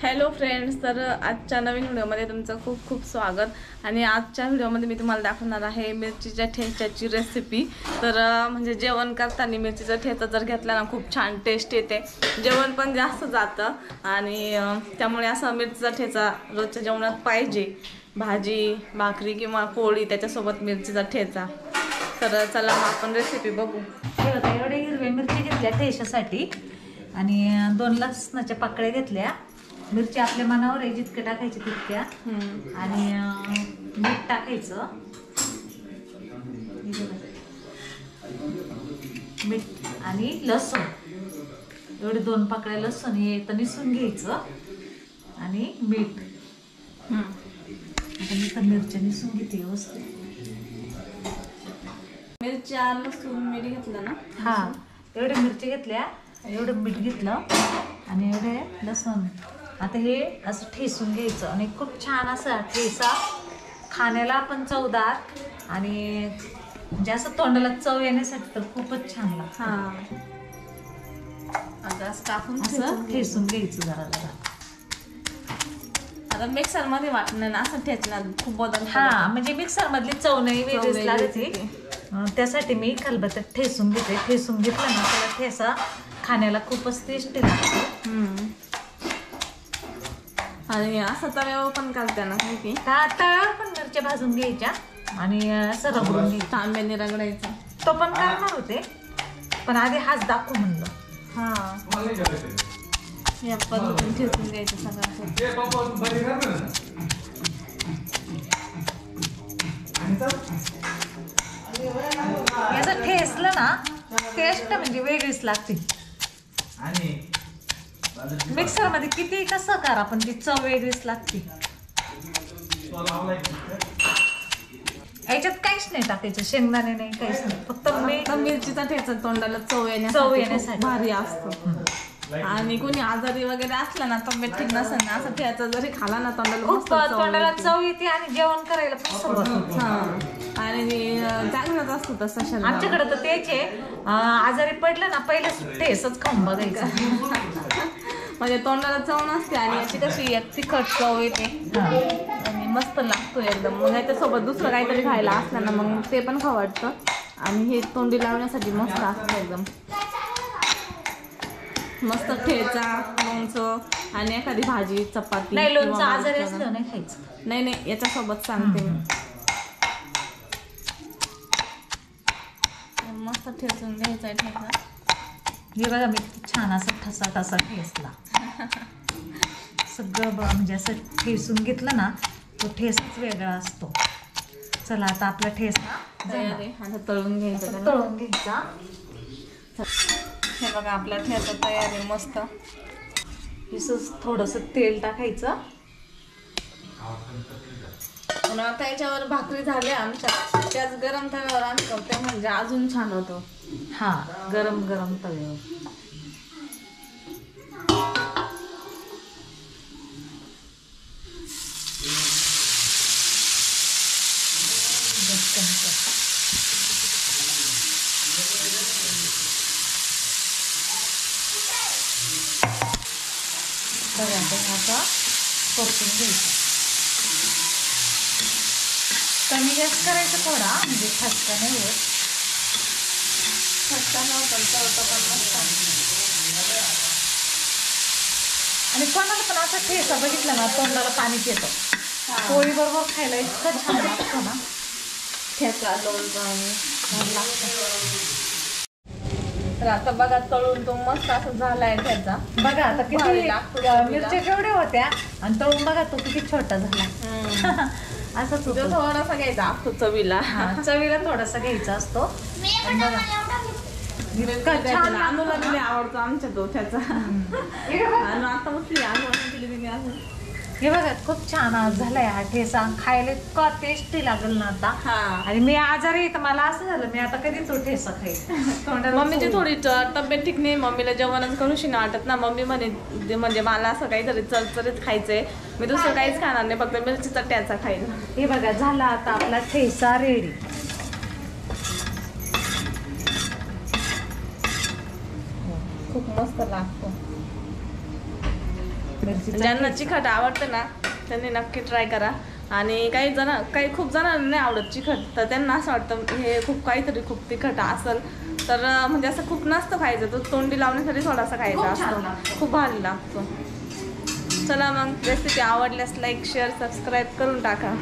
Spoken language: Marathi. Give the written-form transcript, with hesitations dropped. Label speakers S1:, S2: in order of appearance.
S1: हॅलो फ्रेंड्स, तर आजच्या नवीन व्हिडिओमध्ये तुमचं खूप खूप स्वागत। आणि आजच्या व्हिडिओमध्ये मी तुम्हाला दाखवणार आहे मिरचीच्या ठेच्याची रेसिपी। तर म्हणजे जेवण करताना मिरचीचा ठेचा जर घेतला ना खूप छान टेस्ट येते, जेवण पण जास्त जातं आणि त्यामुळे असं मिरचीचा ठेचा रोजच्या जेवणात पाहिजे। भाजी भाकरी किंवा पोळी त्याच्यासोबत मिरचीचा ठेचा। तर चला मग आपण रेसिपी बघू।
S2: एवढे हिरव्या मिरची घेतल्या ठेच्यासाठी आणि 2 लसणाच्या पाकळ्या घेतल्या। मिरची आपल्या मनावर आहे, जितके टाकायचे तितक्या। आणि मीठ टाकायचं, मीठ आणि लसूण, एवढे 2 पाकळ्या लसूण हे तर निसून घ्यायचं आणि मीठ। आता मी तर मिरच्या निसून घेते व्यवस्थित।
S1: मिरच्या लसूण मीठ घेतलं ना?
S2: हा, एवढे मिरची घेतल्या, एवढं मीठ घेतलं आणि एवढे लसूण। आता हे असं ठेसून घ्यायचं आणि खूप छान असा ठेचा, खाण्याला पण चवदार आणि म्हणजे असं तोंडाला चव येण्यासाठी तर खूपच छान लागतं।
S1: आता टाकून
S2: असं ठेसून घ्यायचं जरा जरा।
S1: आता मिक्सर मध्ये वाटणं ना असं ठेचला खूप बदल।
S2: हा, म्हणजे मिक्सर मधली चव नाही वेगळीच लागते, त्यासाठी मी खलबत्त्यात ठेसून घेते। ठेसून घेतलं ना त्याला ठेचा खाण्याला खूपच टेस्टी लागतो।
S1: आणि असं तव्यावर पण करते ना की
S2: तव्यावर पण मिरच्या भाजून घ्यायच्या आणि असं रगडून घ्यायचं,
S1: तांब्याने रगडायचं।
S2: तो पण करणार होते पण आधी हाच दाखवू म्हणलं।
S1: हा, या पद्धतीने ठेचून घ्यायचं सगळं।
S2: याचं ठेसलं ना टेस्ट म्हणजे वेगळीच लागते। मिक्सर मध्ये किती कसं करा पण ती चव वेगळीच लागते। याच्यात काहीच नाही टाकायचं, शेंगदाणे नाही, काहीच नाही, फक्त
S1: मिरचीचा ठेचा तोंडाला चव येण्यासाठी भारी असतो। आणि कोणी आजारी वगैरे असला ना, तब्येत ठीक नसेल ना, असं ठेचा जरी खाला ना
S2: तोंडाला चव येते आणि जेवण करायला पण सुरुवात होते।
S1: आणि चांगलंच असतो तसं।
S2: आमच्याकडे तर त्याचे आजारी पडलं ना पहिले ठेसच खाऊन बघायचं।
S1: म्हणजे तोंडाला चव नसते आणि याची कशी तिखट चव येते आणि मस्त लागतो एकदम। मग याच्यासोबत दुसरं काहीतरी खायला असलं ना मग ते पण खावं वाटतं आणि हे तोंडी लावण्यासाठी मस्त असतं एकदम। मस्त ठेचा, लोणचं आणि एखादी भाजी चपाती।
S2: नाही, लोणचं आजारी असलं नाही खायचं।
S1: नाही नाही, याच्यासोबत सांगते मी। मस्त ठेचून घ्यायचा ठेचा।
S2: हे बघा मी छान असं ठसा ठसा ठेसला सगळं म्हणजे असं ठेसून घेतलं ना तो ठेसच वेगळा असतो। चला आता आपला ठेसा
S1: तयार आहे, आता तळून घ्यायचा।
S2: तळून घ्यायचा।
S1: हे बघा आपला ठेचा तयार आहे मस्त।
S2: थोडस तेल टाकायचं,
S1: आता याच्यावर भाकरी झाल्या आमच्या, त्याच गरम तव्यावर आम्ही करते म्हणजे अजून छान होतो।
S2: हा, गरम गरम तव्यावर। बघा आता परतून घ्यायचं, कमी गॅस करायचं थोडा म्हणजे खसका नाही होत।
S1: खसका नव्हतं तळतं पण मस्त।
S2: आणि कोणाला पण असा ठेचा बघितला ना तोंडाला पाणीच येतं। पोळी बरोबर खायला इतकं छान लागतो ना
S1: ठेचा, लोणचं आणि छान लागतं। तर आता बघा तळून तो मस्त असं झालाय ठेचा।
S2: बघा आता किती मिरच्या केवढ्या होत्या आणि तळून बघा तो किती छोटा झाला। असंच होतं,
S1: थोडासा घ्यायचा असतो चवीला।
S2: चवीला थोडासा घ्यायचा असतो।
S1: अनुला दिले आवडतो आमच्या तो ठेचा। आणि आता उठली अजून।
S2: हे बघा खूप छान झालाय हा ठेचा, खायला इतका टेस्टी लागेल ना आता। आणि मी आजारी तर मला असं झालं मी आता कधी तो ठेचा खाईल।
S1: मम्मीची थोडी तब्येत ठीक नाही, मम्मीला जेवणच करूशी नाही वाटत ना। मम्मी म्हणे म्हणजे मला असं काहीतरी चरचरीत खायचंय, मी दुसरं काहीच खाणार नाही, फक्त मिरचीचा ठेचा खाईल।
S2: हे बघा झाला आता आपला ठेचा रेडी।
S1: खूप मस्त लागतो। ज्यांना चिकट आवडतं ना त्यांनी नक्की ट्राय करा. आणि काही खूप जणांना नाही आवडत चिकट, तर त्यांना असं वाटतं हे काहीतरी खूप तिखट असेल, तर म्हणजे असं खूप नसतं खायचं, तो तोंडी लावण्यासाठी थोडासा खायचा असतो, खूप भारी लागतो. चला मग रेसिपी आवडल्यास लाईक शेअर सबस्क्राईब करून टाका.